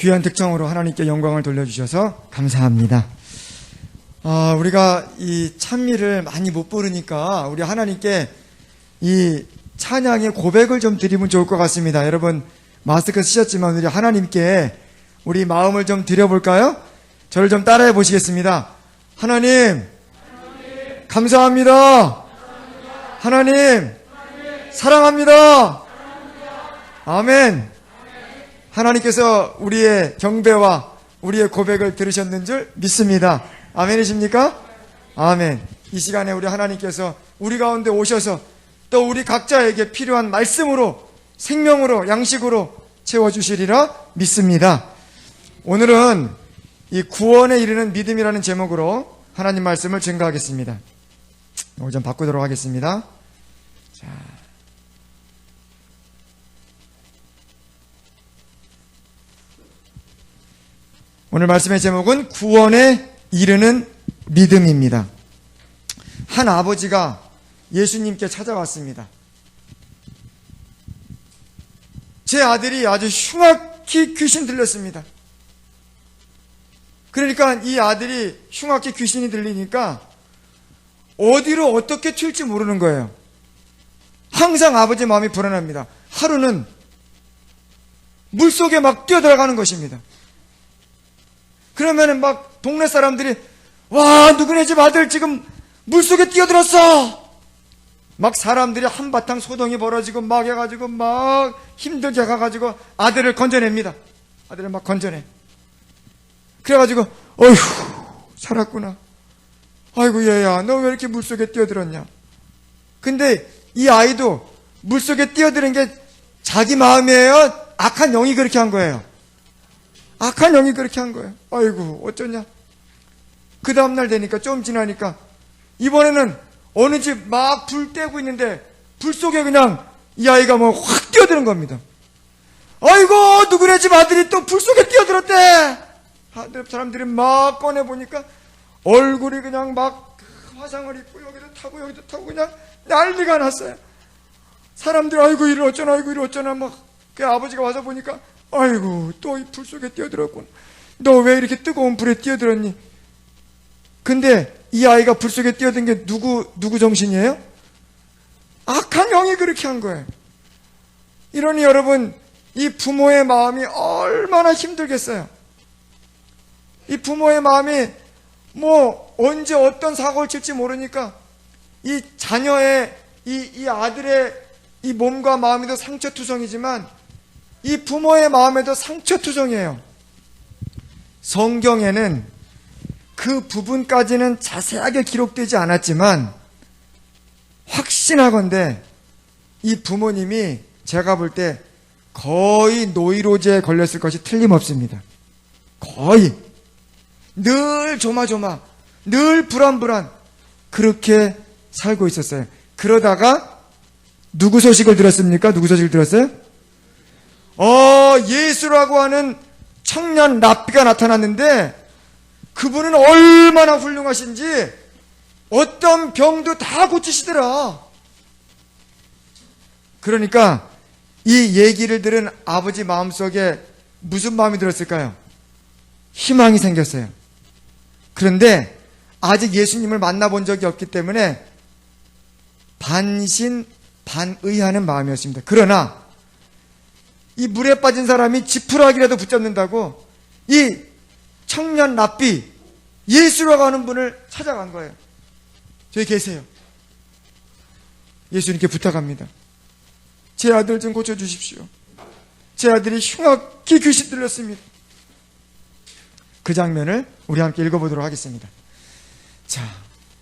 귀한 특정으로 하나님께 영광을 돌려주셔서 감사합니다. 우리가 이 찬미를 많이 못 부르니까 우리 하나님께 이 찬양의 고백을 좀 드리면 좋을 것 같습니다. 여러분 마스크 쓰셨지만 우리 하나님께 우리 마음을 좀 드려볼까요? 저를 좀 따라해 보시겠습니다. 하나님, 감사합니다. 하나님, 사랑합니다. 아멘. 하나님께서 우리의 경배와 우리의 고백을 들으셨는 줄 믿습니다. 아멘이십니까? 아멘. 이 시간에 우리 하나님께서 우리 가운데 오셔서 또 우리 각자에게 필요한 말씀으로, 생명으로, 양식으로 채워주시리라 믿습니다. 오늘은 이 구원에 이르는 믿음이라는 제목으로 하나님 말씀을 증거하겠습니다. 오늘 좀 바꾸도록 하겠습니다. 자. 오늘 말씀의 제목은 구원에 이르는 믿음입니다. 한 아버지가 예수님께 찾아왔습니다. 제 아들이 아주 흉악히 귀신 들렸습니다. 그러니까 이 아들이 흉악히 귀신이 들리니까 어디로 어떻게 튈지 모르는 거예요. 항상 아버지 마음이 불안합니다. 하루는 물속에 막 뛰어들어가는 것입니다. 그러면은 막 동네 사람들이 와, 누구네 집 아들 지금 물속에 뛰어들었어. 막 사람들이 한바탕 소동이 벌어지고 막 해가지고 막 힘들게 가가지고 아들을 건져냅니다. 아들을 막 건져내. 그래가지고 어휴 살았구나. 아이고 얘야 너 왜 이렇게 물속에 뛰어들었냐. 근데 이 아이도 물속에 뛰어드는 게 자기 마음이에요? 악한 영이 그렇게 한 거예요? 악한 영이 그렇게 한 거예요. 아이고 어쩌냐. 그 다음날 되니까 좀 지나니까 이번에는 어느 집 막 불 떼고 있는데 불 속에 그냥 이 아이가 뭐 확 뛰어드는 겁니다. 아이고 누구네 집 아들이 또 불 속에 뛰어들었대. 사람들이 막 꺼내보니까 얼굴이 그냥 막 화상을 입고 여기도 타고 그냥 난리가 났어요. 사람들이 아이고 이를 어쩌나 아이고 이를 어쩌나 막 그 아버지가 와서 보니까 아이고 또 이 불 속에 뛰어들었군. 너 왜 이렇게 뜨거운 불에 뛰어들었니? 근데 이 아이가 불 속에 뛰어든 게 누구 정신이에요? 악한 영이 그렇게 한 거예요. 이러니 여러분 이 부모의 마음이 얼마나 힘들겠어요. 이 부모의 마음이 뭐 언제 어떤 사고를 칠지 모르니까 이 자녀의 이 아들의 이 몸과 마음에도 상처투성이지만 이 부모의 마음에도 상처투성이에요. 성경에는 그 부분까지는 자세하게 기록되지 않았지만 확신하건대 이 부모님이 제가 볼 때 거의 노이로제에 걸렸을 것이 틀림없습니다. 거의 늘 조마조마 늘 불안불안 그렇게 살고 있었어요. 그러다가 누구 소식을 들었습니까? 누구 소식을 들었어요? 예수라고 하는 청년 랍비가 나타났는데 그분은 얼마나 훌륭하신지 어떤 병도 다 고치시더라. 그러니까 이 얘기를 들은 아버지 마음속에 무슨 마음이 들었을까요? 희망이 생겼어요. 그런데 아직 예수님을 만나본 적이 없기 때문에 반신반의하는 마음이었습니다. 그러나 이 물에 빠진 사람이 지푸라기라도 붙잡는다고 이 청년 랍비 예수라고 하는 분을 찾아간 거예요. 저기 계세요. 예수님께 부탁합니다. 제 아들 좀 고쳐주십시오. 제 아들이 흉악히 귀신 들렸습니다. 그 장면을 우리 함께 읽어보도록 하겠습니다. 자,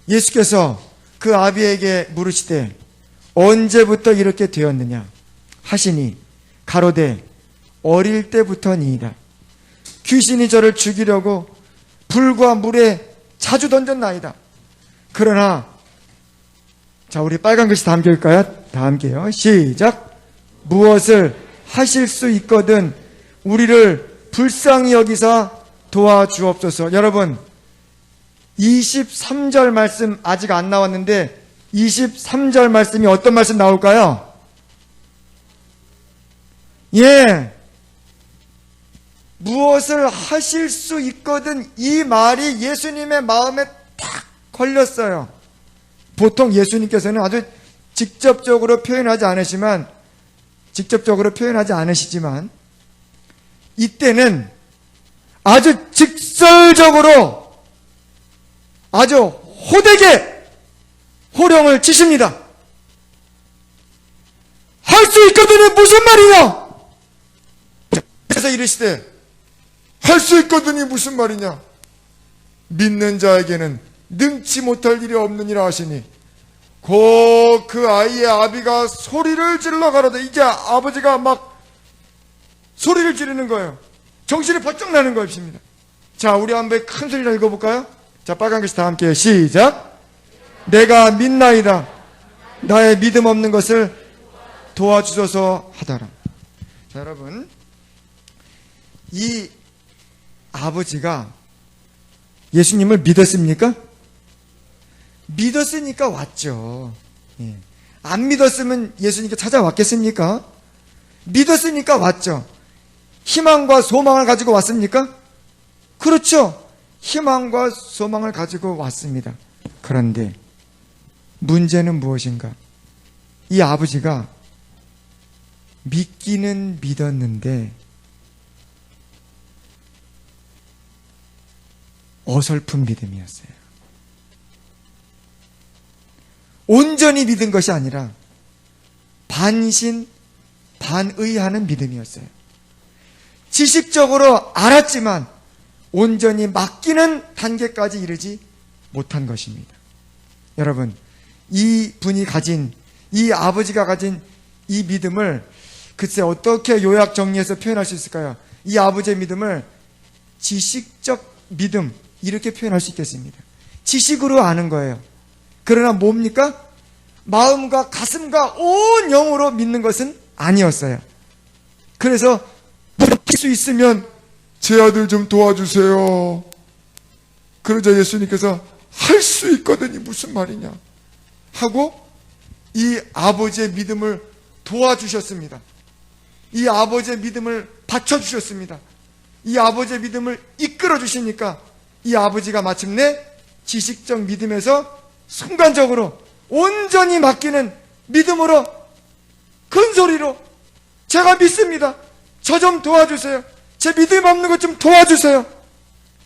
예수께서 그 아비에게 물으시되 언제부터 이렇게 되었느냐 하시니 가로되 어릴 때부터니이다. 귀신이 저를 죽이려고 불과 물에 자주 던졌나이다. 그러나 자 우리 빨간 글씨 다 함께 읽을까요? 다 함께요. 시작. 무엇을 하실 수 있거든 우리를 불쌍히 여기사 도와주옵소서. 여러분 23절 말씀 아직 안 나왔는데 23절 말씀이 어떤 말씀 나올까요? 예, 무엇을 하실 수 있거든, 이 말이 예수님의 마음에 딱 걸렸어요. 보통 예수님께서는 아주 직접적으로 표현하지 않으시지만 이때는 아주 직설적으로 아주 호되게 호령을 치십니다. 할 수 있거든요, 무슨 말이냐? 그래서 이르시되, 할 수 있거든요, 무슨 말이냐? 믿는 자에게는 능치 못할 일이 없느니라 하시니, 그 아이의 아비가 소리를 질러 가로되, 이제 아버지가 막 소리를 지르는 거예요. 정신이 번쩍 나는 것입니다. 자, 우리 한번 큰 소리로 읽어볼까요? 자, 빨간 글씨 다 함께 시작. 내가 믿나이다. 나의 믿음 없는 것을 도와주소서 하더라. 자, 여러분, 이 아버지가 예수님을 믿었습니까? 믿었으니까 왔죠. 예. 안 믿었으면 예수님께 찾아왔겠습니까? 믿었으니까 왔죠. 희망과 소망을 가지고 왔습니까? 그렇죠. 희망과 소망을 가지고 왔습니다. 그런데 문제는 무엇인가? 이 아버지가 믿기는 믿었는데 어설픈 믿음이었어요. 온전히 믿은 것이 아니라 반신 반의하는 믿음이었어요. 지식적으로 알았지만 온전히 맡기는 단계까지 이르지 못한 것입니다. 여러분, 이 아버지가 가진 이 믿음을 글쎄 어떻게 요약 정리해서 표현할 수 있을까요? 이 아버지의 믿음을 지식적 믿음, 이렇게 표현할 수 있겠습니다. 지식으로 아는 거예요. 그러나 뭡니까? 마음과 가슴과 온 영으로 믿는 것은 아니었어요. 그래서 할 수 있으면 제 아들 좀 도와주세요. 그러자 예수님께서 할 수 있거든요, 무슨 말이냐 하고 이 아버지의 믿음을 도와주셨습니다. 이 아버지의 믿음을 받쳐주셨습니다. 이 아버지의 믿음을 이끌어 주시니까 이 아버지가 마침내 지식적 믿음에서 순간적으로 온전히 맡기는 믿음으로 큰 소리로 제가 믿습니다. 저 좀 도와주세요. 제 믿음 없는 것 좀 도와주세요.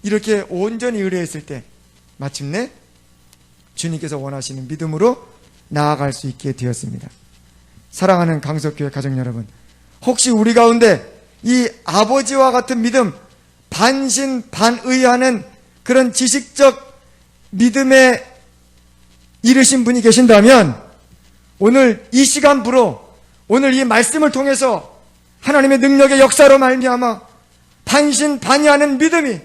이렇게 온전히 의뢰했을 때 마침내 주님께서 원하시는 믿음으로 나아갈 수 있게 되었습니다. 사랑하는 강석교회 가족 여러분, 혹시 우리 가운데 이 아버지와 같은 믿음, 반신반의하는 그런 지식적 믿음에 이르신 분이 계신다면 오늘 이 시간부로, 오늘 이 말씀을 통해서 하나님의 능력의 역사로 말미암아 반신반의하는 믿음이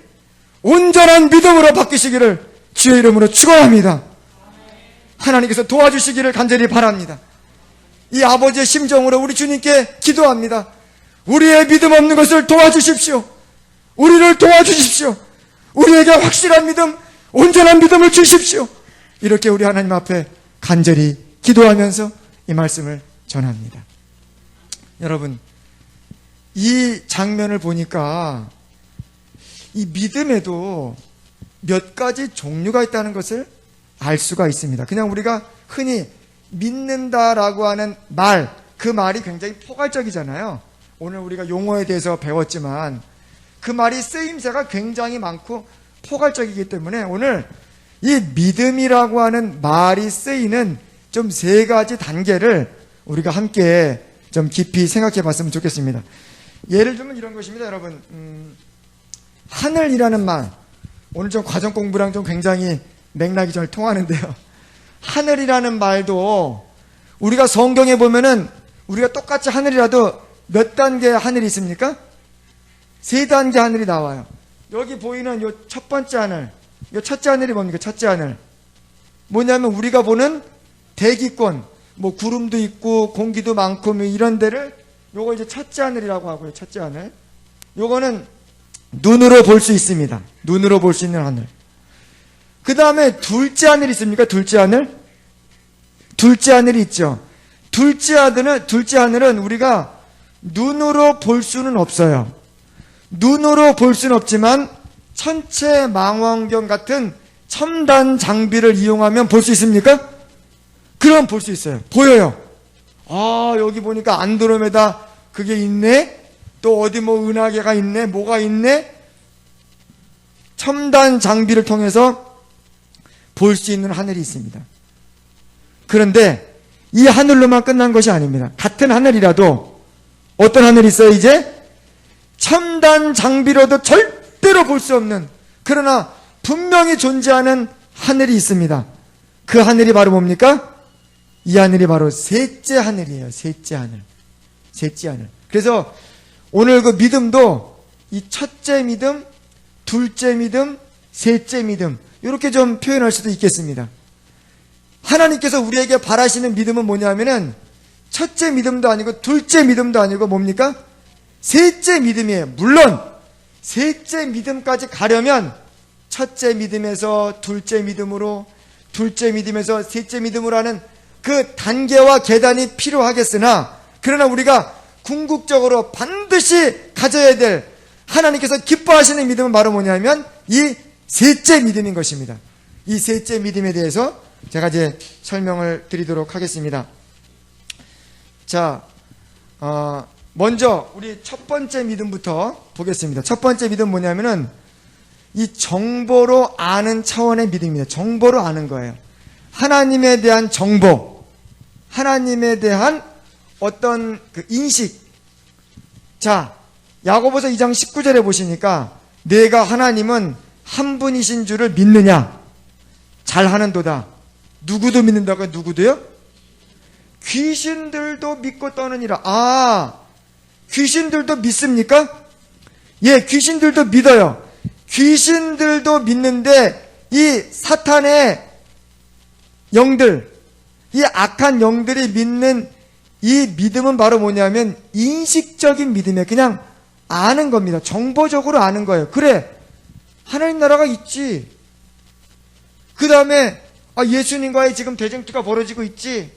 온전한 믿음으로 바뀌시기를 주의 이름으로 축원합니다. 하나님께서 도와주시기를 간절히 바랍니다. 이 아버지의 심정으로 우리 주님께 기도합니다. 우리의 믿음 없는 것을 도와주십시오. 우리를 도와주십시오. 우리에게 확실한 믿음, 온전한 믿음을 주십시오. 이렇게 우리 하나님 앞에 간절히 기도하면서 이 말씀을 전합니다. 여러분, 이 장면을 보니까 이 믿음에도 몇 가지 종류가 있다는 것을 알 수가 있습니다. 그냥 우리가 흔히 믿는다라고 하는 말, 그 말이 굉장히 포괄적이잖아요. 오늘 우리가 용어에 대해서 배웠지만 그 말이 쓰임새가 굉장히 많고 포괄적이기 때문에 오늘 이 믿음이라고 하는 말이 쓰이는 좀 세 가지 단계를 우리가 함께 좀 깊이 생각해 봤으면 좋겠습니다. 예를 들면 이런 것입니다, 여러분. 하늘이라는 말, 오늘 좀 과정 공부랑 좀 굉장히 맥락이 잘 통하는데요. 하늘이라는 말도 우리가 성경에 보면은 우리가 똑같이 하늘이라도 몇 단계의 하늘이 있습니까? 세 단계 하늘이 나와요. 여기 보이는 요 첫 번째 하늘, 요 첫째 하늘이 뭡니까? 첫째 하늘. 뭐냐면 우리가 보는 대기권, 뭐 구름도 있고 공기도 많고 뭐 이런 데를 요거 이제 첫째 하늘이라고 하고요. 첫째 하늘. 요거는 눈으로 볼 수 있습니다. 눈으로 볼 수 있는 하늘. 그 다음에 둘째 하늘이 있습니까? 둘째 하늘? 둘째 하늘이 있죠. 둘째 하늘은 우리가 눈으로 볼 수는 없어요. 눈으로 볼 수는 없지만 천체 망원경 같은 첨단 장비를 이용하면 볼 수 있습니까? 그럼 볼 수 있어요. 보여요. 아, 여기 보니까 안드로메다 그게 있네? 또 어디 뭐 은하계가 있네? 뭐가 있네? 첨단 장비를 통해서 볼 수 있는 하늘이 있습니다. 그런데 이 하늘로만 끝난 것이 아닙니다. 같은 하늘이라도 어떤 하늘이 있어요 이제? 첨단 장비로도 절대로 볼 수 없는, 그러나 분명히 존재하는 하늘이 있습니다. 그 하늘이 바로 뭡니까? 이 하늘이 바로 셋째 하늘이에요. 셋째 하늘. 셋째 하늘. 그래서 오늘 그 믿음도 이 첫째 믿음, 둘째 믿음, 셋째 믿음, 이렇게 좀 표현할 수도 있겠습니다. 하나님께서 우리에게 바라시는 믿음은 뭐냐면은 첫째 믿음도 아니고 둘째 믿음도 아니고 뭡니까? 셋째 믿음이에요. 물론 셋째 믿음까지 가려면 첫째 믿음에서 둘째 믿음으로, 둘째 믿음에서 셋째 믿음으로 하는 그 단계와 계단이 필요하겠으나, 그러나 우리가 궁극적으로 반드시 가져야 될 하나님께서 기뻐하시는 믿음은 바로 뭐냐면 이 셋째 믿음인 것입니다. 이 셋째 믿음에 대해서 제가 이제 설명을 드리도록 하겠습니다. 자, 먼저 우리 첫 번째 믿음부터 보겠습니다. 첫 번째 믿음 뭐냐면은 이 정보로 아는 차원의 믿음입니다. 정보로 아는 거예요. 하나님에 대한 정보, 하나님에 대한 어떤 그 인식. 자, 야고보서 2장 19절에 보시니까 내가 하나님은 한 분이신 줄을 믿느냐? 잘하는도다. 누구도 믿는다고요? 누구도요? 귀신들도 믿고 떠느니라. 아, 귀신들도 믿습니까? 예, 귀신들도 믿어요. 귀신들도 믿는데 이 사탄의 영들, 이 악한 영들이 믿는 이 믿음은 바로 뭐냐면 인식적인 믿음이에요. 그냥 아는 겁니다. 정보적으로 아는 거예요. 그래, 하나님 나라가 있지. 그 다음에 예수님과의 지금 대쟁투가 벌어지고 있지.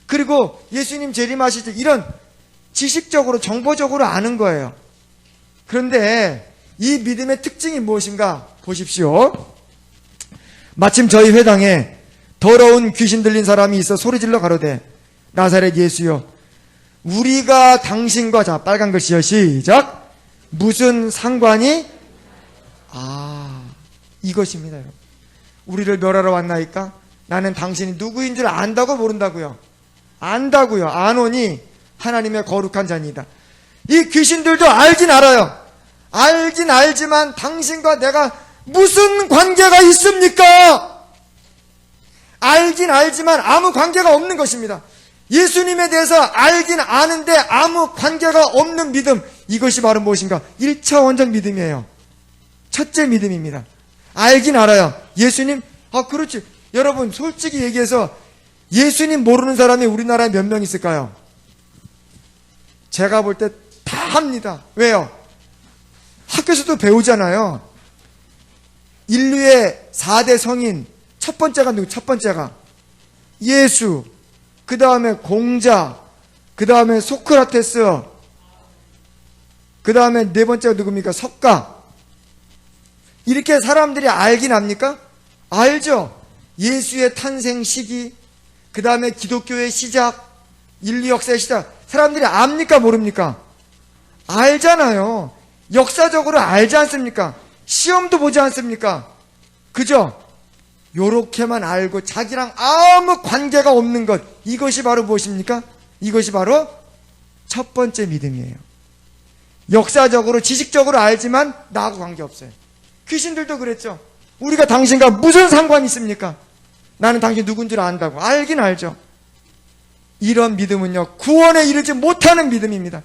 그리고 예수님 재림하시지. 이런 지식적으로 정보적으로 아는 거예요. 그런데 이 믿음의 특징이 무엇인가 보십시오. 마침 저희 회당에 더러운 귀신 들린 사람이 있어 소리질러 가로되 나사렛 예수여, 우리가 당신과, 자 빨간 글씨요 시작, 무슨 상관이? 이것입니다. 여러분, 우리를 멸하러 왔나이까? 나는 당신이 누구인 줄 안다고 모른다고요? 안다고요. 아노니 하나님의 거룩한 자니이다. 이 귀신들도 알긴 알아요. 알긴 알지만 당신과 내가 무슨 관계가 있습니까? 알긴 알지만 아무 관계가 없는 것입니다. 예수님에 대해서 알긴 아는데 아무 관계가 없는 믿음, 이것이 바로 무엇인가? 1차원적 믿음이에요. 첫째 믿음입니다. 알긴 알아요. 예수님? 그렇지. 여러분 솔직히 얘기해서 예수님 모르는 사람이 우리나라에 몇 명 있을까요? 제가 볼 때 다 합니다. 왜요? 학교에서도 배우잖아요. 인류의 4대 성인, 첫 번째가 누구? 첫 번째가 예수, 그 다음에 공자, 그 다음에 소크라테스, 그 다음에 네 번째가 누굽니까? 석가. 이렇게 사람들이 알긴 합니까? 알죠. 예수의 탄생 시기, 그 다음에 기독교의 시작, 인류 역사의 시작, 사람들이 압니까 모릅니까? 알잖아요. 역사적으로 알지 않습니까? 시험도 보지 않습니까? 그죠? 요렇게만 알고 자기랑 아무 관계가 없는 것, 이것이 바로 무엇입니까? 이것이 바로 첫 번째 믿음이에요. 역사적으로 지식적으로 알지만 나하고 관계없어요. 귀신들도 그랬죠. 우리가 당신과 무슨 상관이 있습니까? 나는 당신 누군 줄 안다고. 알긴 알죠. 이런 믿음은요, 구원에 이르지 못하는 믿음입니다.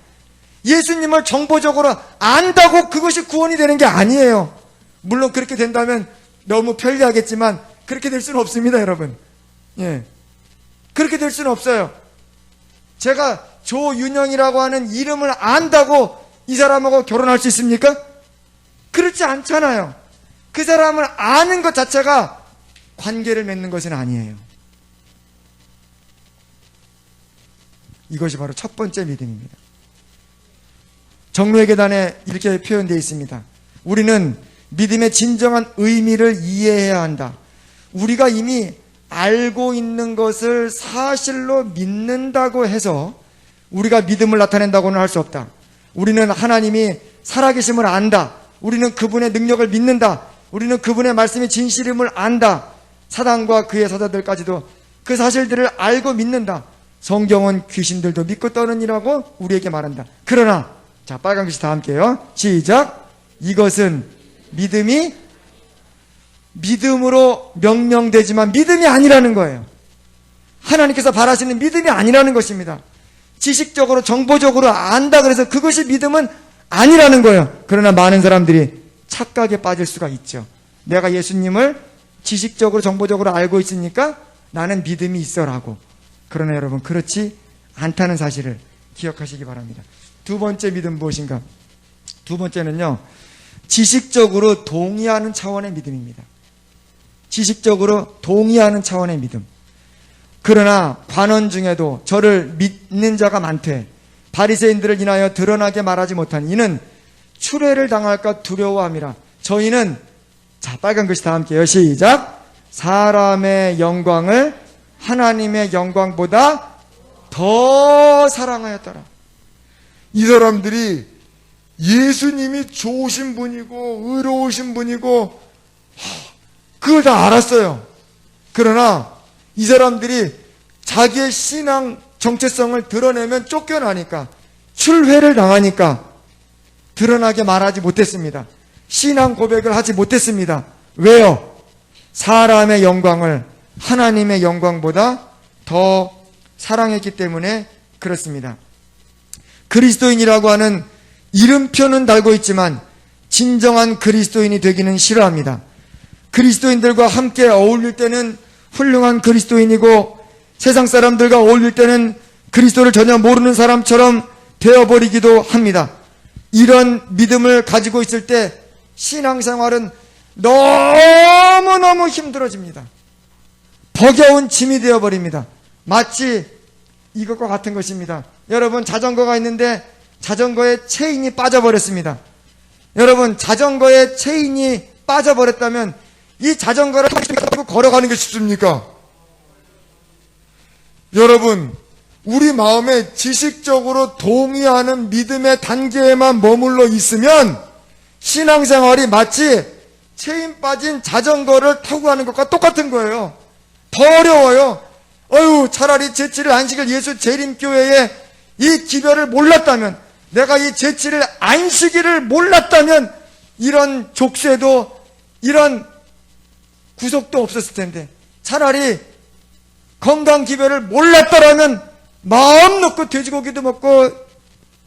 예수님을 정보적으로 안다고 그것이 구원이 되는 게 아니에요. 물론 그렇게 된다면 너무 편리하겠지만 그렇게 될 수는 없습니다, 여러분. 예, 그렇게 될 수는 없어요. 제가 조윤영이라고 하는 이름을 안다고 이 사람하고 결혼할 수 있습니까? 그렇지 않잖아요. 그 사람을 아는 것 자체가 관계를 맺는 것은 아니에요. 이것이 바로 첫 번째 믿음입니다. 정로의 계단에 이렇게 표현되어 있습니다. 우리는 믿음의 진정한 의미를 이해해야 한다. 우리가 이미 알고 있는 것을 사실로 믿는다고 해서 우리가 믿음을 나타낸다고는 할 수 없다. 우리는 하나님이 살아계심을 안다. 우리는 그분의 능력을 믿는다. 우리는 그분의 말씀이 진실임을 안다. 사단과 그의 사자들까지도 그 사실들을 알고 믿는다. 성경은 귀신들도 믿고 떠느니라고 우리에게 말한다. 그러나 자, 빨간 글씨 다 함께요. 시작. 이것은 믿음으로 명명되지만 믿음이 아니라는 거예요. 하나님께서 바라시는 믿음이 아니라는 것입니다. 지식적으로 정보적으로 안다 그래서 그것이 믿음은 아니라는 거예요. 그러나 많은 사람들이 착각에 빠질 수가 있죠. 내가 예수님을 지식적으로 정보적으로 알고 있으니까 나는 믿음이 있어라고. 그러나 여러분 그렇지 않다는 사실을 기억하시기 바랍니다. 두 번째 믿음 무엇인가? 두 번째는요, 지식적으로 동의하는 차원의 믿음입니다. 지식적으로 동의하는 차원의 믿음. 그러나 관원 중에도 저를 믿는 자가 많되 바리새인들을 인하여 드러나게 말하지 못한 이는 추례를 당할까 두려워함이라. 저희는 자, 빨간 글씨 다 함께요. 시작. 사람의 영광을 하나님의 영광보다 더 사랑하였더라. 이 사람들이 예수님이 좋으신 분이고 의로우신 분이고 그걸 다 알았어요. 그러나 이 사람들이 자기의 신앙 정체성을 드러내면 쫓겨나니까, 출회를 당하니까 드러나게 말하지 못했습니다. 신앙 고백을 하지 못했습니다. 왜요? 사람의 영광을 하나님의 영광보다 더 사랑했기 때문에 그렇습니다. 그리스도인이라고 하는 이름표는 달고 있지만 진정한 그리스도인이 되기는 싫어합니다. 그리스도인들과 함께 어울릴 때는 훌륭한 그리스도인이고 세상 사람들과 어울릴 때는 그리스도를 전혀 모르는 사람처럼 되어버리기도 합니다. 이런 믿음을 가지고 있을 때 신앙생활은 너무너무 힘들어집니다. 버겨운 짐이 되어버립니다. 마치 이것과 같은 것입니다. 여러분, 자전거가 있는데 자전거에 체인이 빠져버렸습니다. 여러분, 자전거에 체인이 빠져버렸다면 이 자전거를 타고 걸어가는 게 쉽습니까? 여러분, 우리 마음에 지식적으로 동의하는 믿음의 단계에만 머물러 있으면 신앙생활이 마치 체인 빠진 자전거를 타고 가는 것과 똑같은 거예요. 더 어려워요. 차라리 제7일 안식일 예수 재림교회에 이 기별을 몰랐다면, 내가 이 제7일 안식일을 몰랐다면 이런 족쇄도 이런 구속도 없었을 텐데, 차라리 건강 기별을 몰랐더라면 마음 놓고 돼지고기도 먹고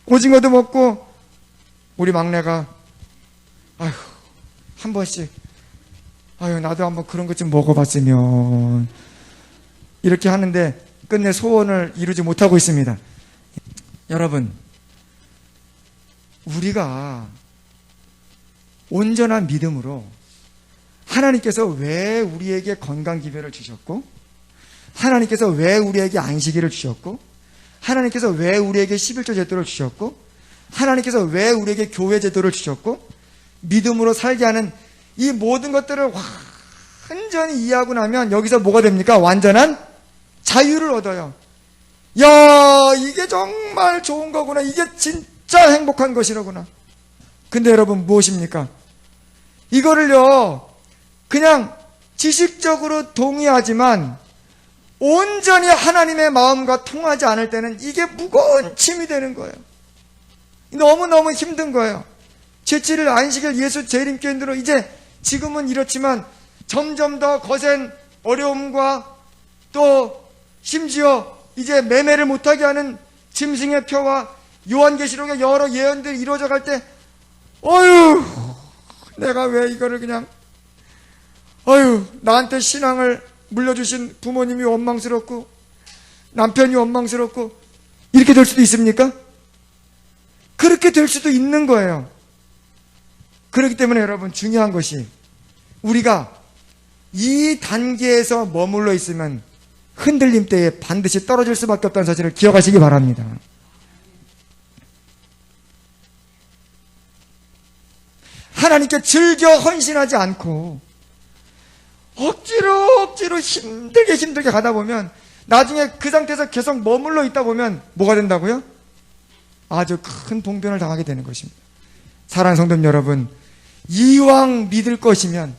오징어도 먹고, 우리 막내가 한 번씩 나도 한번 그런 것 좀 먹어봤으면 이렇게 하는데 끝내 소원을 이루지 못하고 있습니다. 여러분, 우리가 온전한 믿음으로 하나님께서 왜 우리에게 건강기별을 주셨고, 하나님께서 왜 우리에게 안식일을 주셨고, 하나님께서 왜 우리에게 11조 제도를 주셨고, 하나님께서 왜 우리에게 교회 제도를 주셨고, 믿음으로 살게 하는 이 모든 것들을 완전히 이해하고 나면 여기서 뭐가 됩니까? 완전한 자유를 얻어요. 야, 이게 정말 좋은 거구나. 이게 진짜 행복한 것이로구나. 근데 여러분, 무엇입니까? 이거를요, 그냥 지식적으로 동의하지만 온전히 하나님의 마음과 통하지 않을 때는 이게 무거운 짐이 되는 거예요. 너무너무 힘든 거예요. 제7일 안식일 예수 재림교인들은 이제 지금은 이렇지만 점점 더 거센 어려움과 또 심지어 이제 매매를 못하게 하는 짐승의 표와 요한계시록의 여러 예언들이 이루어져 갈 때 내가 왜 이거를 그냥 나한테 신앙을 물려주신 부모님이 원망스럽고 남편이 원망스럽고 이렇게 될 수도 있습니까? 그렇게 될 수도 있는 거예요. 그렇기 때문에 여러분, 중요한 것이 우리가 이 단계에서 머물러 있으면 흔들림 때에 반드시 떨어질 수밖에 없다는 사실을 기억하시기 바랍니다. 하나님께 즐겨 헌신하지 않고 억지로 힘들게 가다 보면 나중에 그 상태에서 계속 머물러 있다 보면 뭐가 된다고요? 아주 큰 봉변을 당하게 되는 것입니다. 사랑하는 성도님 여러분, 이왕 믿을 것이면,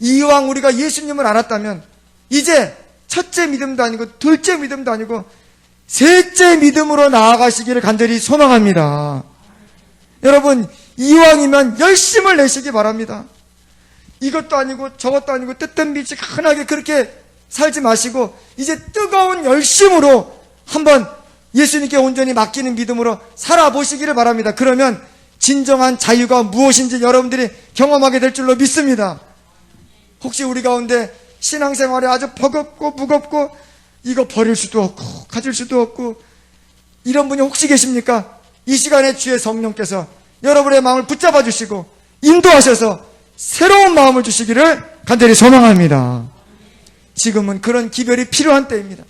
이왕 우리가 예수님을 알았다면 이제 첫째 믿음도 아니고 둘째 믿음도 아니고 셋째 믿음으로 나아가시기를 간절히 소망합니다. 여러분, 이왕이면 열심을 내시기 바랍니다. 이것도 아니고 저것도 아니고 뜨뜻미지근하게 그렇게 살지 마시고 이제 뜨거운 열심으로 한번 예수님께 온전히 맡기는 믿음으로 살아보시기를 바랍니다. 그러면 진정한 자유가 무엇인지 여러분들이 경험하게 될 줄로 믿습니다. 혹시 우리 가운데 신앙생활에 아주 버겁고 무겁고 이거 버릴 수도 없고 가질 수도 없고 이런 분이 혹시 계십니까? 이 시간에 주의 성령께서 여러분의 마음을 붙잡아 주시고 인도하셔서 새로운 마음을 주시기를 간절히 소망합니다. 지금은 그런 기별이 필요한 때입니다.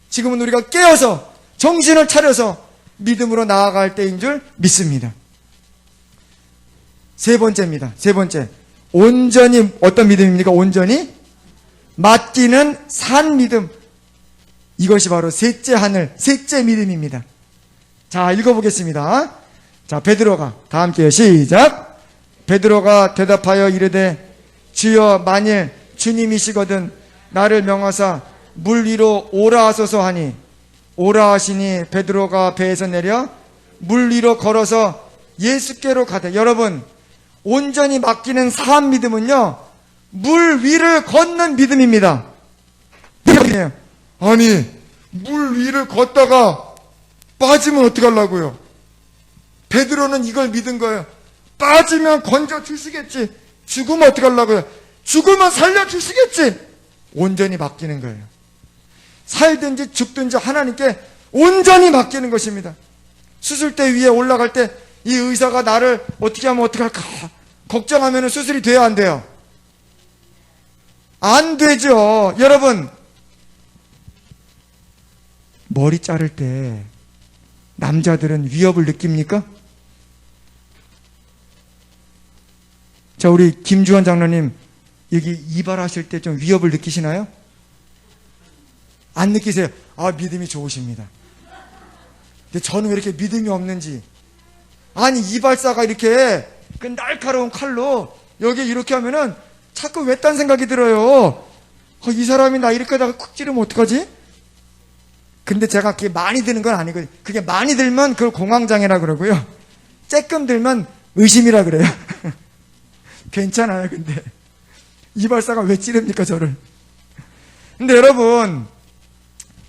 지금은 우리가 깨어서 정신을 차려서 믿음으로 나아갈 때인 줄 믿습니다. 세 번째입니다. 세 번째, 온전히 어떤 믿음입니까? 온전히 맡기는 산 믿음. 이것이 바로 셋째 하늘, 셋째 믿음입니다. 자, 읽어보겠습니다. 자, 베드로가 다 함께요. 시작. 베드로가 대답하여 이르되 주여 만일 주님이시거든 나를 명하사 물 위로 오라 하소서 하니 오라 하시니 베드로가 배에서 내려 물 위로 걸어서 예수께로 가되. 여러분, 온전히 맡기는 산 믿음은요 물 위를 걷는 믿음입니다. 아니, 물 위를 걷다가 빠지면 어떡하려고요? 베드로는 이걸 믿은 거예요. 빠지면 건져주시겠지. 죽으면 어떡하려고요? 죽으면 살려주시겠지. 온전히 맡기는 거예요. 살든지 죽든지 하나님께 온전히 맡기는 것입니다. 수술대 위에 올라갈 때 이 의사가 나를 어떻게 하면 어떡할까 걱정하면 수술이 돼야 안 돼요? 안 되죠. 여러분, 머리 자를 때 남자들은 위협을 느낍니까? 자, 우리 김주환 장로님 여기 이발하실 때 좀 위협을 느끼시나요? 안 느끼세요? 아, 믿음이 좋으십니다. 근데 저는 왜 이렇게 믿음이 없는지. 아니, 이발사가 이렇게 그 날카로운 칼로 여기 이렇게 하면은 자꾸 왜 딴 생각이 들어요. 이 사람이 나 이렇게 하다가 쿡 찌르면 어떡하지? 근데 제가 그게 많이 드는 건 아니거든요. 그게 많이 들면 그걸 공황장애라 그러고요. 쬐끔 들면 의심이라 그래요. 괜찮아요. 근데 이발사가 왜 찌릅니까 저를? 근데 여러분,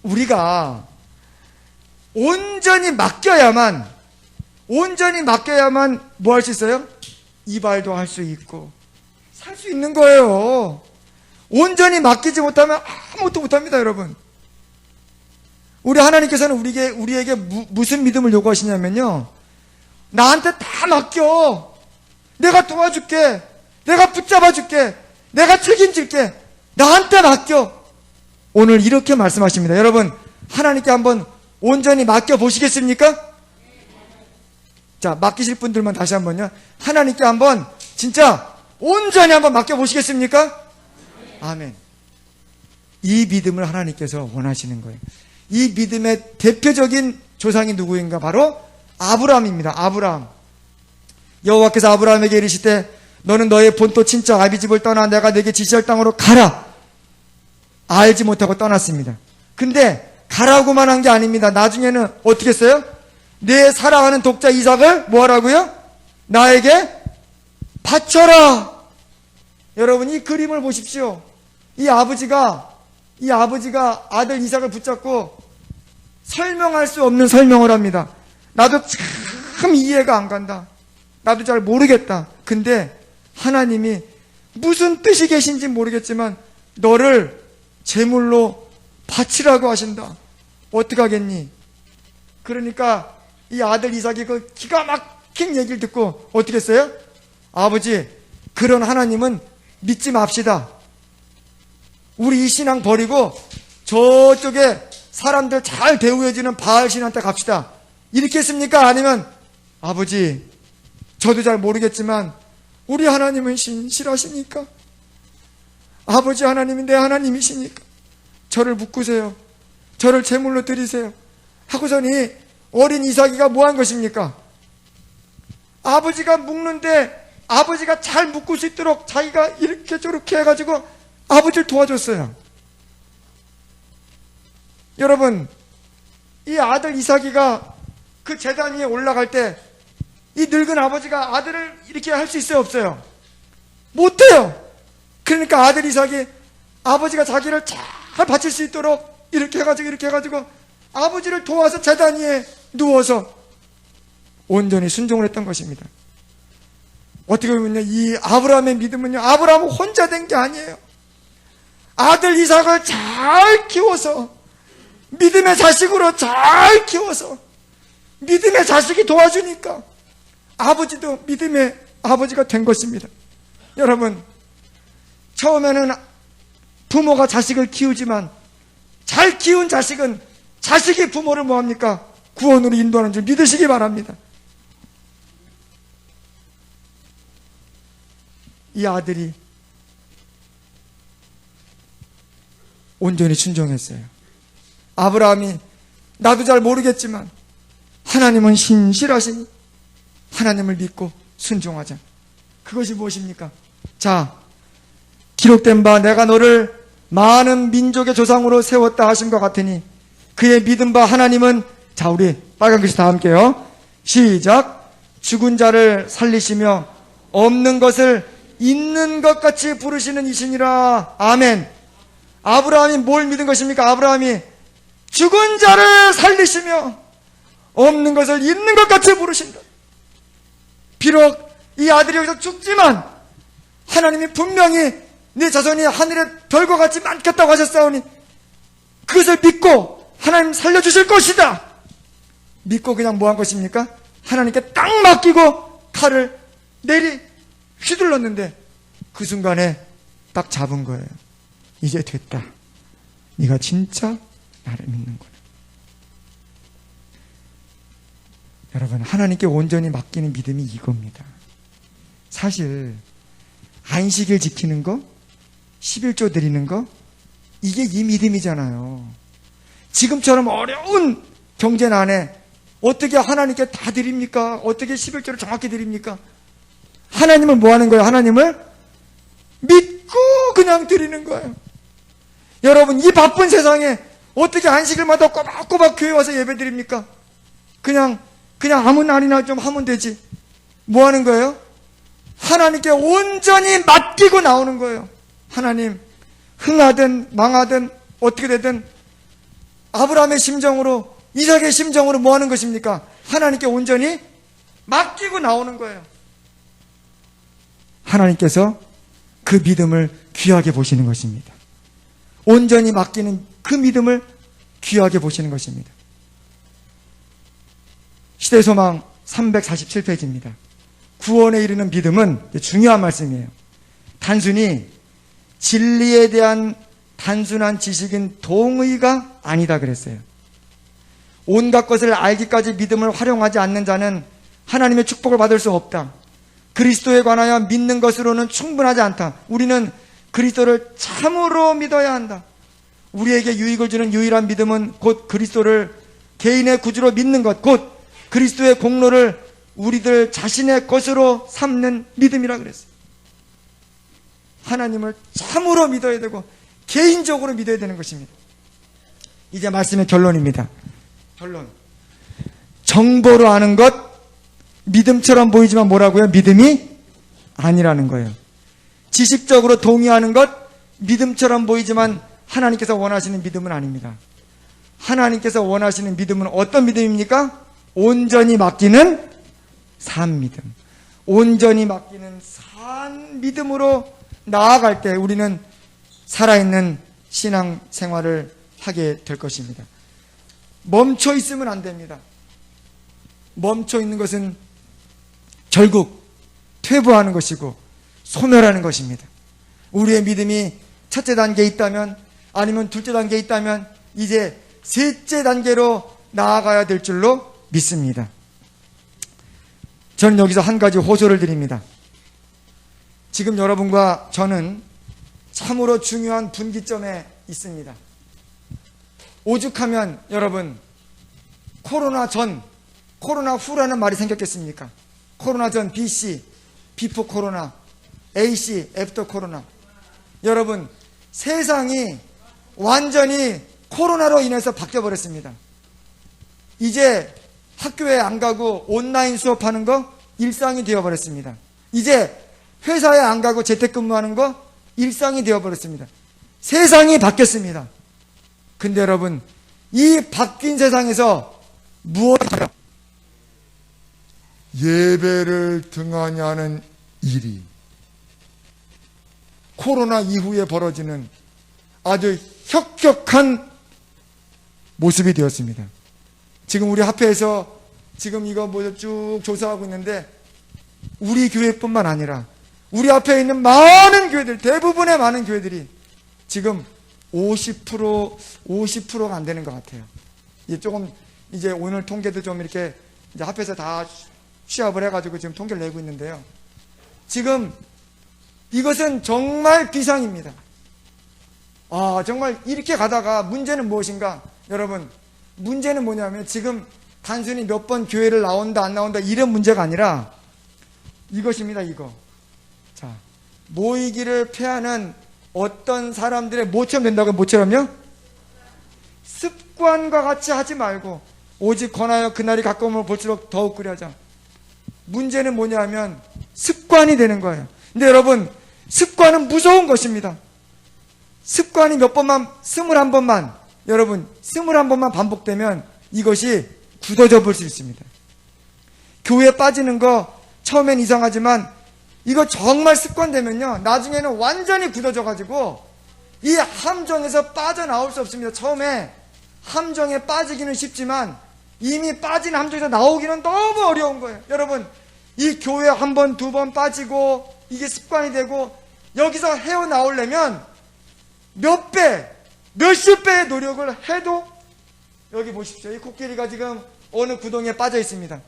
우리가 온전히 맡겨야만 뭐 할 수 있어요? 이발도 할 수 있고 살 수 있는 거예요. 온전히 맡기지 못하면 아무것도 못합니다. 여러분, 우리 하나님께서는 우리에게 무슨 믿음을 요구하시냐면요, 나한테 다 맡겨. 내가 도와줄게. 내가 붙잡아줄게. 내가 책임질게. 나한테 맡겨. 오늘 이렇게 말씀하십니다. 여러분, 하나님께 한번 온전히 맡겨보시겠습니까? 자, 맡기실 분들만 다시 한번요. 하나님께 한번 진짜 온전히 한번 맡겨보시겠습니까? 아멘. 이 믿음을 하나님께서 원하시는 거예요. 이 믿음의 대표적인 조상이 누구인가? 바로 아브라함입니다. 아브라함. 여호와께서 아브라함에게 이르시되 너는 너의 본토 친척 아비집을 떠나 내가 내게 지시할 땅으로 가라. 알지 못하고 떠났습니다. 근데 가라고만 한 게 아닙니다. 나중에는 어떻게 했어요? 내 사랑하는 독자 이삭을 뭐 하라고요? 나에게 바쳐라. 여러분, 이 그림을 보십시오. 이 아버지가 아들 이삭을 붙잡고 설명할 수 없는 설명을 합니다. 나도 참 이해가 안 간다. 나도 잘 모르겠다. 근데 하나님이 무슨 뜻이 계신지 모르겠지만 너를 제물로 바치라고 하신다. 어떡하겠니? 그러니까 이 아들 이삭이 그 기가 막힌 얘기를 듣고 어떻게 했어요? 아버지, 그런 하나님은 믿지 맙시다. 우리 이 신앙 버리고 저쪽에 사람들 잘 대우해주는 바알 신한테 갑시다. 이렇게 했습니까? 아니면 아버지, 저도 잘 모르겠지만 우리 하나님은 신실하시니까, 아버지 하나님이 내 하나님이시니까 저를 묶으세요, 저를 제물로 드리세요 하고서니 어린 이삭이가 뭐 한 것입니까? 아버지가 묶는데 아버지가 잘 묶을 수 있도록 자기가 이렇게 저렇게 해가지고 아버지를 도와줬어요. 여러분, 이 아들 이삭이가 그 제단 위에 올라갈 때 이 늙은 아버지가 아들을 이렇게 할 수 있어요, 없어요? 못해요. 그러니까 아들 이삭이 아버지가 자기를 잘 바칠 수 있도록 이렇게 해가지고 아버지를 도와서 제단 위에 누워서 온전히 순종을 했던 것입니다. 어떻게 보면요, 이 아브라함의 믿음은요, 아브라함은 혼자 된 게 아니에요. 아들 이삭을 잘 키워서, 믿음의 자식으로 잘 키워서, 믿음의 자식이 도와주니까 아버지도 믿음의 아버지가 된 것입니다. 여러분, 처음에는 부모가 자식을 키우지만 잘 키운 자식은 자식이 부모를 뭐합니까? 구원으로 인도하는 줄 믿으시기 바랍니다. 이 아들이 온전히 순종했어요. 아브라함이 나도 잘 모르겠지만 하나님은 신실하시니 하나님을 믿고 순종하자. 그것이 무엇입니까? 자, 기록된 바 내가 너를 많은 민족의 조상으로 세웠다 하심과 같으니 그의 믿은 바 하나님은, 자, 우리 빨간 글씨 다 함께요. 시작. 죽은 자를 살리시며 없는 것을 있는 것 같이 부르시는 이시니라. 아멘. 아브라함이 뭘 믿은 것입니까? 아브라함이 죽은 자를 살리시며 없는 것을 있는 것 같이 부르신다. 비록 이 아들이 여기서 죽지만 하나님이 분명히 네 자손이 하늘의 별과 같이 많겠다고 하셨사오니 그것을 믿고 하나님 살려주실 것이다. 믿고 그냥 뭐 한 것입니까? 하나님께 딱 맡기고 칼을 내리 휘둘렀는데 그 순간에 딱 잡은 거예요. 이제 됐다. 네가 진짜 나를 믿는구나. 여러분, 하나님께 온전히 맡기는 믿음이 이겁니다. 사실 안식일 지키는 거, 11조 드리는 거, 이게 이 믿음이잖아요. 지금처럼 어려운 경제난에 어떻게 하나님께 다 드립니까? 어떻게 11조를 정확히 드립니까? 하나님은 뭐 하는 거예요? 하나님을 믿고 그냥 드리는 거예요. 여러분, 이 바쁜 세상에 어떻게 안식일마다 꼬박꼬박 교회 와서 예배 드립니까? 그냥 아무 날이나 좀 하면 되지. 뭐 하는 거예요? 하나님께 온전히 맡기고 나오는 거예요. 하나님, 흥하든 망하든 어떻게 되든 아브라함의 심정으로, 이삭의 심정으로 뭐 하는 것입니까? 하나님께 온전히 맡기고 나오는 거예요. 하나님께서 그 믿음을 귀하게 보시는 것입니다. 온전히 맡기는 그 믿음을 귀하게 보시는 것입니다. 시대소망 347페이지입니다. 구원에 이르는 믿음은 중요한 말씀이에요. 단순히 진리에 대한 단순한 지식인 동의가 아니다 그랬어요. 온갖 것을 알기까지 믿음을 활용하지 않는 자는 하나님의 축복을 받을 수 없다. 그리스도에 관하여 믿는 것으로는 충분하지 않다. 우리는 그리스도를 참으로 믿어야 한다. 우리에게 유익을 주는 유일한 믿음은 곧 그리스도를 개인의 구주로 믿는 것, 곧 그리스도의 공로를 우리들 자신의 것으로 삼는 믿음이라 그랬어요. 하나님을 참으로 믿어야 되고 개인적으로 믿어야 되는 것입니다. 이제 말씀의 결론입니다. 결론. 정보로 아는 것, 믿음처럼 보이지만 뭐라고요? 믿음이 아니라는 거예요. 지식적으로 동의하는 것, 믿음처럼 보이지만 하나님께서 원하시는 믿음은 아닙니다. 하나님께서 원하시는 믿음은 어떤 믿음입니까? 온전히 맡기는 산 믿음. 온전히 맡기는 산 믿음으로 나아갈 때 우리는 살아있는 신앙 생활을 하게 될 것입니다. 멈춰 있으면 안 됩니다. 멈춰 있는 것은 결국 퇴보하는 것이고 소멸하는 것입니다. 우리의 믿음이 첫째 단계에 있다면, 아니면 둘째 단계에 있다면 이제 셋째 단계로 나아가야 될 줄로 믿습니다. 저는 여기서 한 가지 호소를 드립니다. 지금 여러분과 저는 참으로 중요한 분기점에 있습니다. 오죽하면 여러분, 코로나 전, 코로나 후라는 말이 생겼겠습니까? 코로나 전, BC, 비포 코로나, AC, 애프터 코로나. 여러분, 세상이 완전히 코로나로 인해서 바뀌어버렸습니다. 이제 학교에 안 가고 온라인 수업하는 거 일상이 되어버렸습니다. 이제 회사에 안 가고 재택근무하는 거 일상이 되어버렸습니다. 세상이 바뀌었습니다. 근데 여러분, 이 바뀐 세상에서 무엇인가요? 예배를 등하냐는 일이 코로나 이후에 벌어지는 아주 혁혁한 모습이 되었습니다. 지금 우리 합회에서 지금 이거 쭉 조사하고 있는데 우리 교회뿐만 아니라 우리 앞에 있는 많은 교회들, 대부분의 많은 교회들이 지금 50%가 안 되는 것 같아요. 이제 조금 이제 오늘 통계도 좀 이렇게 이제 합해서 다 취합을 해가지고 지금 통계를 내고 있는데요. 지금 이것은 정말 비상입니다. 정말 이렇게 가다가 문제는 무엇인가? 여러분, 문제는 뭐냐면 지금 단순히 몇 번 교회를 나온다 안 나온다 이런 문제가 아니라 이것입니다. 이거. 자, 모이기를 패하는 어떤 사람들의 뭐처럼 된다고요? 뭐처럼요? 습관과 같이 하지 말고 오직 권하여 그날이 가까움을 볼수록 더욱 그리하자. 문제는 뭐냐면 습관이 되는 거예요. 근데 여러분, 습관은 무서운 것입니다. 습관이 몇 번만, 21번만, 여러분 21번만 반복되면 이것이 굳어져 볼 수 있습니다. 교회에 빠지는 거 처음엔 이상하지만 이거 정말 습관되면요, 나중에는 완전히 굳어져 가지고 이 함정에서 빠져나올 수 없습니다. 처음에 함정에 빠지기는 쉽지만 이미 빠진 함정에서 나오기는 너무 어려운 거예요. 여러분, 이 교회 한 번, 두 번 빠지고 이게 습관이 되고 여기서 헤어나오려면 몇 배, 몇십 배의 노력을 해도 여기 보십시오. 이 코끼리가 지금 어느 구덩이에 빠져 있습니다.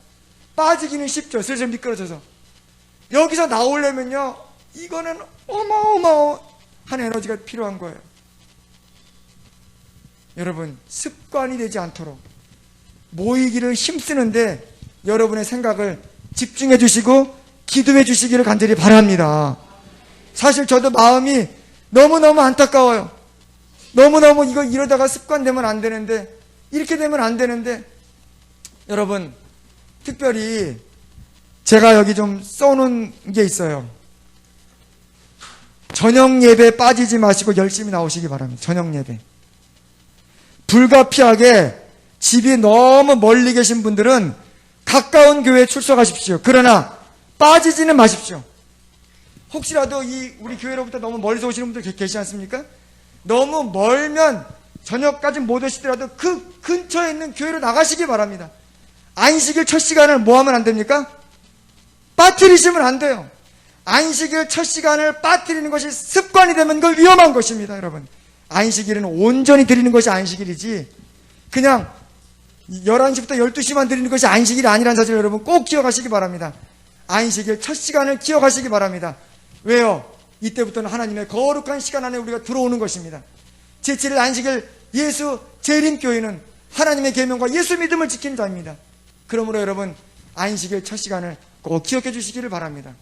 빠지기는 쉽죠. 슬슬 미끄러져서. 여기서 나오려면요, 이거는 어마어마한 에너지가 필요한 거예요. 여러분, 습관이 되지 않도록 모이기를 힘쓰는데 여러분의 생각을 집중해 주시고 기도해 주시기를 간절히 바랍니다. 사실 저도 마음이 너무너무 안타까워요. 너무너무 이거 이러다가 습관되면 안 되는데, 이렇게 되면 안 되는데, 여러분, 특별히 제가 여기 좀 써놓은 게 있어요. 저녁 예배 빠지지 마시고 열심히 나오시기 바랍니다. 저녁 예배. 불가피하게 집이 너무 멀리 계신 분들은 가까운 교회에 출석하십시오. 그러나 빠지지는 마십시오. 혹시라도 우리 교회로부터 너무 멀리서 오시는 분들 계시지 않습니까? 너무 멀면 저녁까지 못 오시더라도 그 근처에 있는 교회로 나가시기 바랍니다. 안식일 첫 시간을 뭐 하면 안 됩니까? 빠뜨리시면 안 돼요. 안식일 첫 시간을 빠뜨리는 것이 습관이 되면 그건 위험한 것입니다, 여러분. 안식일은 온전히 드리는 것이 안식일이지 그냥 11시부터 12시만 드리는 것이 안식일이 아니라는 사실을 여러분 꼭 기억하시기 바랍니다. 안식일 첫 시간을 기억하시기 바랍니다. 왜요? 이때부터는 하나님의 거룩한 시간 안에 우리가 들어오는 것입니다. 제7일 안식일 예수 재림교회는 하나님의 계명과 예수 믿음을 지키는 자입니다. 그러므로 여러분, 안식일 첫 시간을 꼭 기억해 주시기를 바랍니다.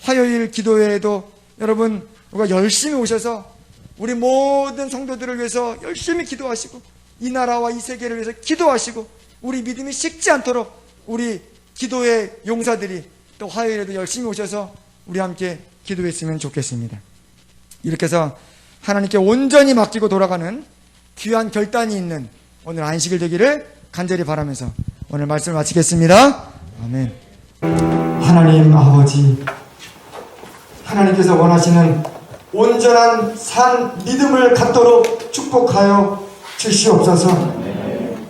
화요일 기도회에도 여러분 우리가 열심히 오셔서 우리 모든 성도들을 위해서 열심히 기도하시고 이 나라와 이 세계를 위해서 기도하시고 우리 믿음이 식지 않도록 우리 기도의 용사들이 또 화요일에도 열심히 오셔서 우리 함께 기도했으면 좋겠습니다. 이렇게 해서 하나님께 온전히 맡기고 돌아가는 귀한 결단이 있는 오늘 안식일 되기를 간절히 바라면서 오늘 말씀을 마치겠습니다. 아멘. 하나님 아버지, 하나님께서 원하시는 온전한 산 믿음을 갖도록 축복하여 주시옵소서.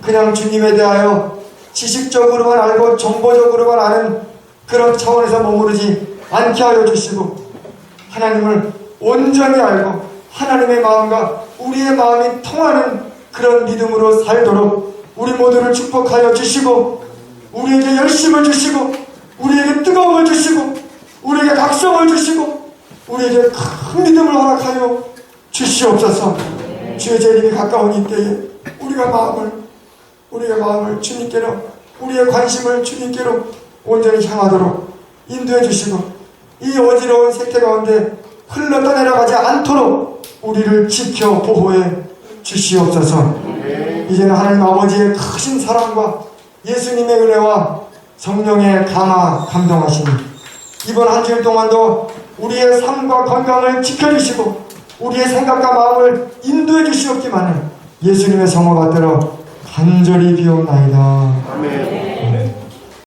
그냥 주님에 대하여 지식적으로만 알고 정보적으로만 아는 그런 차원에서 머무르지 않게 하여 주시고 하나님을 온전히 알고 하나님의 마음과 우리의 마음이 통하는 그런 믿음으로 살도록 우리 모두를 축복하여 주시고 우리에게 열심을 주시고 우리에게 뜨거움을 주시고 우리에게 각성을 주시고 우리에게 큰 믿음을 허락하여 주시옵소서. 주의 재림이 가까운 이때에 우리가 마음을 주님께로, 우리의 관심을 주님께로 온전히 향하도록 인도해 주시고, 이 어지러운 세계 가운데 흘러 떠내려가지 않도록 우리를 지켜 보호해 주시옵소서. 이제는 하나님 아버지의 크신 사랑과 예수님의 은혜와 성령의 감화 감동하시니 이번 한 주일 동안도 우리의 삶과 건강을 지켜주시고 우리의 생각과 마음을 인도해 주시옵기만을 예수님의 성호 받들어 간절히 비옵나이다. 아멘.